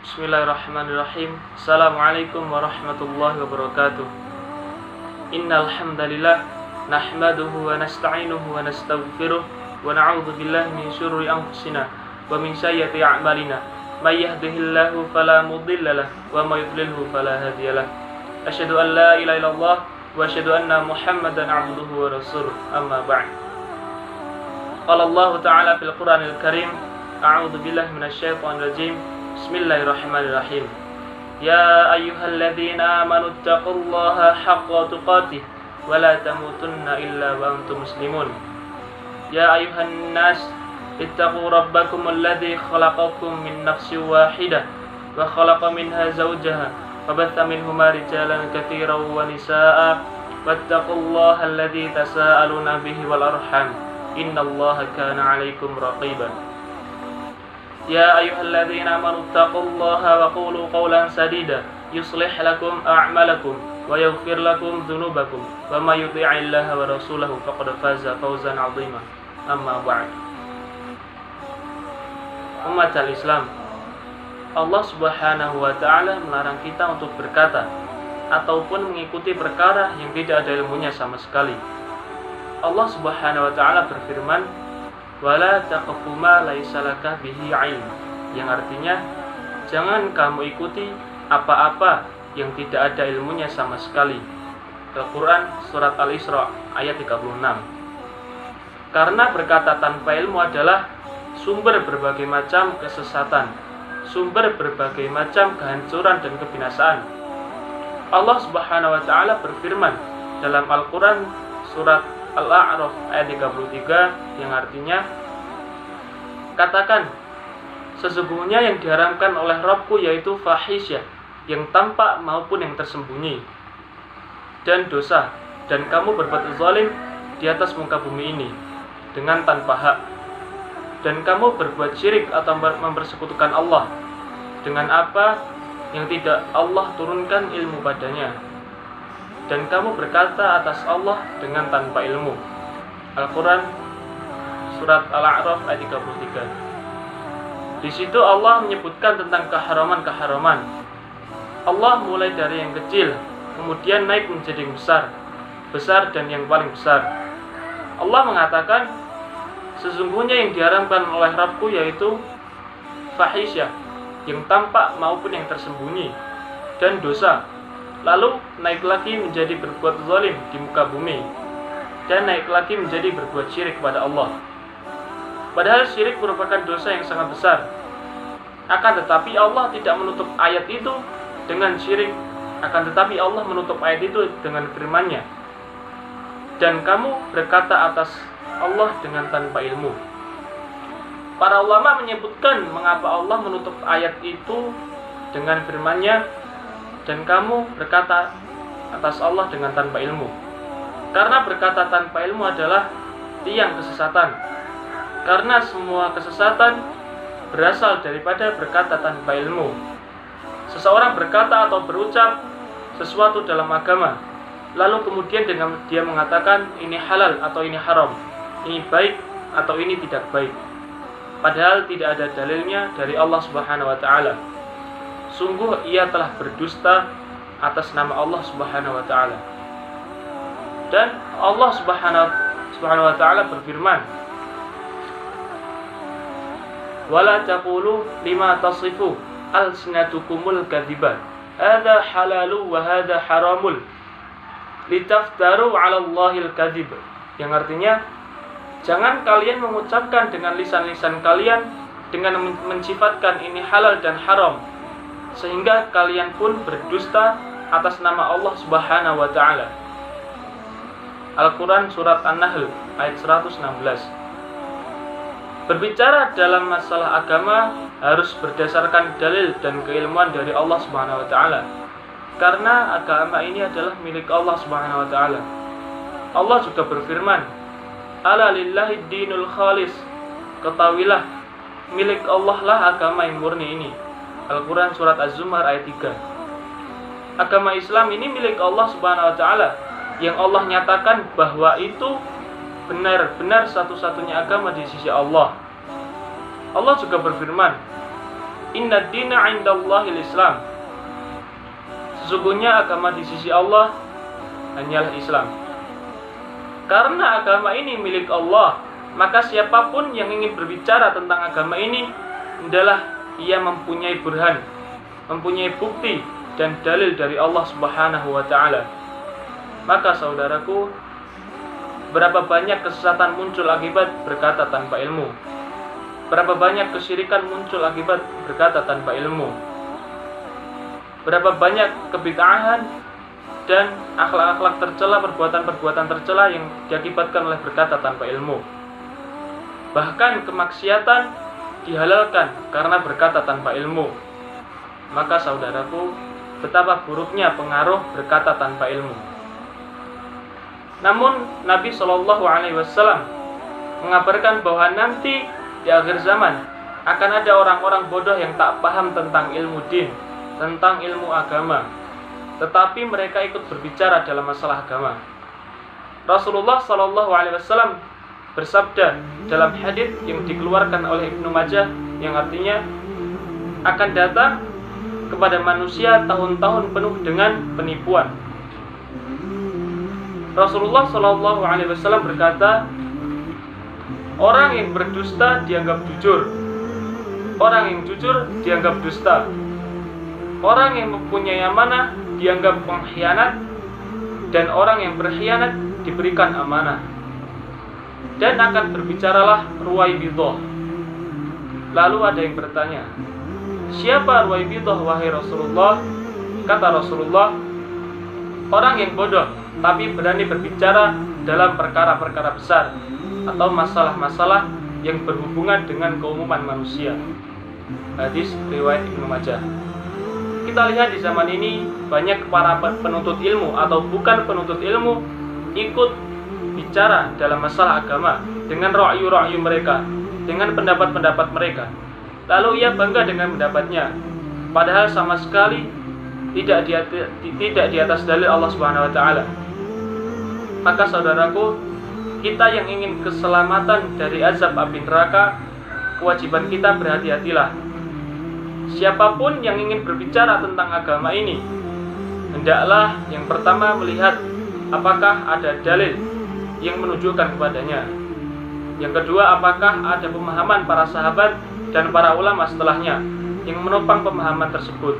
Bismillahirrahmanirrahim. Assalamualaikum warahmatullahi wabarakatuh. Innal hamdalillah nahmaduhu wa nasta'inuhu wa nastaghfiruh wa na'udzu billahi min syururi anfusina wa min sayyiati a'malina. May yahdihillahu fala mudilla lahu wa may yudlilhu fala hadiya lahu. Asyhadu an la ilaha illallah wa asyhadu anna Muhammadan 'abduhu wa rasuluh. Amma ba'd. Qala Allah ta'ala fil Qur'anil Karim, a'udzu billahi minasyaitonir rajim. Bismillahirrahmanirrahim. Ya ayyuhalladzina amanu taqullaha haqqa tuqatih wa la tamutunna illa wa antum muslimun. Ya ayyuhan nas ittaqu rabbakum alladzi khalaqakum min nafsin wahidah wa khalaqa minha zawjaha wa batha minhuma rijalan katsiran wa nisaa'a wattaqullaha alladzi tasaaluna bihi wal arham innallaha kana 'alaikum raqiban. Ya ayyuhalladzina amanu taqullaha wa qulu qawlan sadida yuslih lakum a'malakum wa yaghfir lakum dhunubakum wa may yuti'illaha wa rasulahu faqad faza fawzan 'azima. Amma ba'd. Umat al-Islam, Allah Subhanahu wa ta'ala melarang kita untuk berkata ataupun mengikuti perkara yang tidak ada ilmunya sama sekali. Allah Subhanahu wa ta'ala berfirman, wala taqfu ma laisa laka bihi 'ilm, yang artinya jangan kamu ikuti apa-apa yang tidak ada ilmunya sama sekali. Al-Quran surat Al-Isra ayat 36. Karena berkata tanpa ilmu adalah sumber berbagai macam kesesatan, sumber berbagai macam kehancuran dan kebinasaan. Allah Subhanahu wa ta'ala berfirman dalam Al-Quran surat Al-A'raf ayat 33 yang artinya, katakan, sesungguhnya yang diharamkan oleh Rabbku yaitu fahisyah, yang tampak maupun yang tersembunyi, dan dosa, dan kamu berbuat zalim di atas muka bumi ini dengan tanpa hak, dan kamu berbuat syirik atau mempersekutukan Allah dengan apa yang tidak Allah turunkan ilmu padanya, dan kamu berkata atas Allah dengan tanpa ilmu. Al-Quran surat Al-A'raf ayat 33. Di situ Allah menyebutkan tentang keharaman-keharaman. Allah mulai dari yang kecil, kemudian naik menjadi yang besar, besar dan yang paling besar. Allah mengatakan, sesungguhnya yang diharamkan oleh Rabbku yaitu fahisyah, yang tampak maupun yang tersembunyi, dan dosa. Lalu naik lagi menjadi berbuat zalim di muka bumi, dan naik lagi menjadi berbuat syirik kepada Allah. Padahal syirik merupakan dosa yang sangat besar. Akan tetapi Allah tidak menutup ayat itu dengan syirik. Akan tetapi Allah menutup ayat itu dengan firman-Nya, dan kamu berkata atas Allah dengan tanpa ilmu. Para ulama menyebutkan mengapa Allah menutup ayat itu dengan firman-Nya, dan kamu berkata atas Allah dengan tanpa ilmu. Karena berkata tanpa ilmu adalah tiang kesesatan. Karena semua kesesatan berasal daripada berkata tanpa ilmu. Seseorang berkata atau berucap sesuatu dalam agama, lalu kemudian dengan dia mengatakan ini halal atau ini haram, ini baik atau ini tidak baik, padahal tidak ada dalilnya dari Allah Subhanahu wa ta'ala. Sungguh ia telah berdusta atas nama Allah Subhanahu wa ta'ala. Dan Allah Subhanahu wa ta'ala berfirman, wala taqulu lima tasifu alsinatukumul kadziba hadza halalu wa hadza haramul litaftaru 'ala Allahil kadzib, yang artinya jangan kalian mengucapkan dengan lisan-lisan kalian dengan mensifatkan ini halal dan haram, sehingga kalian pun berdusta atas nama Allah Subhanahu wa ta'ala. Al-Quran surat An-Nahl ayat 116. Berbicara dalam masalah agama harus berdasarkan dalil dan keilmuan dari Allah Subhanahu wa ta'ala, karena agama ini adalah milik Allah Subhanahu wa ta'ala. Allah juga berfirman, ala lillahi dinul khalis, ketahuilah milik Allah lah agama yang murni ini. Al-Quran surat Az-Zumar ayat 3. Agama Islam ini milik Allah Subhanahu wa ta'ala, yang Allah nyatakan bahwa itu benar-benar satu-satunya agama di sisi Allah. Allah juga berfirman, Inna dina indallahil Islam. Sesungguhnya agama di sisi Allah hanyalah Islam. Karena agama ini milik Allah, maka siapapun yang ingin berbicara tentang agama ini adalah ia mempunyai burhan, mempunyai bukti dan dalil dari Allah Subhanahu wa ta'ala. Maka saudaraku, berapa banyak kesesatan muncul akibat berkata tanpa ilmu. Berapa banyak kesyirikan muncul akibat berkata tanpa ilmu. Berapa banyak kebid'ahan dan akhlak-akhlak tercela, perbuatan-perbuatan tercela yang diakibatkan oleh berkata tanpa ilmu. Bahkan kemaksiatan dihalalkan karena berkata tanpa ilmu. Maka saudaraku, betapa buruknya pengaruh berkata tanpa ilmu. Namun Nabi SAW mengabarkan bahwa nanti di akhir zaman akan ada orang-orang bodoh yang tak paham tentang ilmu din, tentang ilmu agama, tetapi mereka ikut berbicara dalam masalah agama. Rasulullah SAW bersabda dalam hadits yang dikeluarkan oleh Ibnu Majah, yang artinya akan datang kepada manusia tahun-tahun penuh dengan penipuan. Rasulullah SAW berkata, orang yang berdusta dianggap jujur, orang yang jujur dianggap dusta, orang yang mempunyai amanah dianggap pengkhianat, dan orang yang berkhianat diberikan amanah. Dan akan berbicaralah Ruwaibidah. Lalu ada yang bertanya, siapa Ruwaibidah wahai Rasulullah? Kata Rasulullah, orang yang bodoh tapi berani berbicara dalam perkara-perkara besar atau masalah-masalah yang berhubungan dengan keumuman manusia. Hadis riwayat Ibnu Majah. Kita lihat di zaman ini banyak para penuntut ilmu atau bukan penuntut ilmu ikut bicara dalam masalah agama dengan ra'yu-ra'yu mereka, dengan pendapat-pendapat mereka. Lalu ia bangga dengan pendapatnya, padahal sama sekali tidak di atas dalil Allah Subhanahu wa ta'ala. Maka saudaraku, kita yang ingin keselamatan dari azab api neraka, kewajiban kita berhati-hatilah. Siapapun yang ingin berbicara tentang agama ini, hendaklah yang pertama melihat apakah ada dalil yang menunjukkan kepadanya. Yang kedua, apakah ada pemahaman para sahabat dan para ulama setelahnya yang menopang pemahaman tersebut,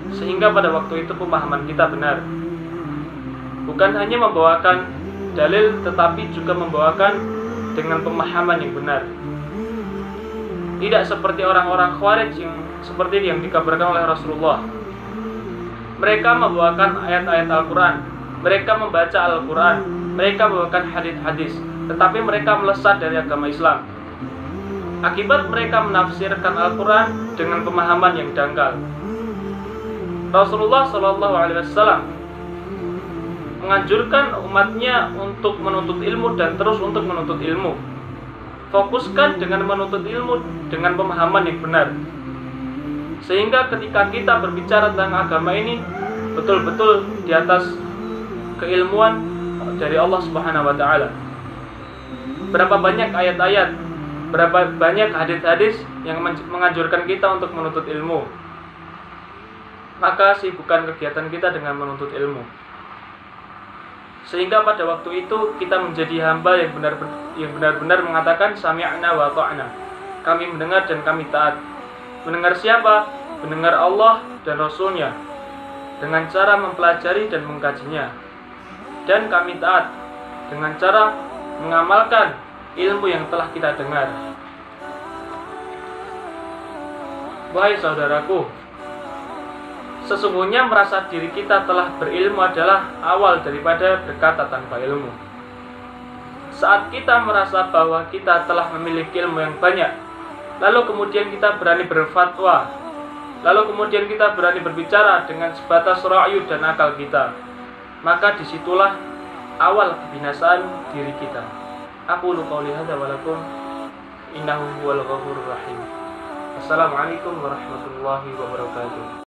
sehingga pada waktu itu pemahaman kita benar. Bukan hanya membawakan dalil, tetapi juga membawakan dengan pemahaman yang benar. Tidak seperti orang-orang Khawarij yang seperti yang dikabarkan oleh Rasulullah. Mereka membawakan ayat-ayat Al-Quran, mereka membaca Al-Quran, mereka membawakan hadis-hadis, tetapi mereka melesat dari agama Islam. Akibat mereka menafsirkan Al-Quran dengan pemahaman yang dangkal. Rasulullah SAW menganjurkan umatnya untuk menuntut ilmu dan terus untuk menuntut ilmu. Fokuskan dengan menuntut ilmu dengan pemahaman yang benar, sehingga ketika kita berbicara tentang agama ini betul-betul di atas keilmuan dari Allah Subhanahu wa ta'ala. Berapa banyak ayat-ayat, berapa banyak hadis-hadis yang menganjurkan kita untuk menuntut ilmu. Maka sibukkan kegiatan kita dengan menuntut ilmu, sehingga pada waktu itu kita menjadi hamba yang benar-benar mengatakan sami'na wa ta'na. Kami mendengar dan kami taat. Mendengar siapa? Mendengar Allah dan Rasulnya dengan cara mempelajari dan mengkajinya. Dan kami taat dengan cara mengamalkan ilmu yang telah kita dengar. Wahai saudaraku, sesungguhnya merasa diri kita telah berilmu adalah awal daripada berkata tanpa ilmu. Saat kita merasa bahwa kita telah memiliki ilmu yang banyak, lalu kemudian kita berani berfatwa, lalu kemudian kita berani berbicara dengan sebatas ra'yu dan akal kita, maka disitulah awal kebinasaan diri kita. Aku qouli hadza wa lakum innahu huwal ghafurur rahim. Assalamualaikum warahmatullahi wabarakatuh.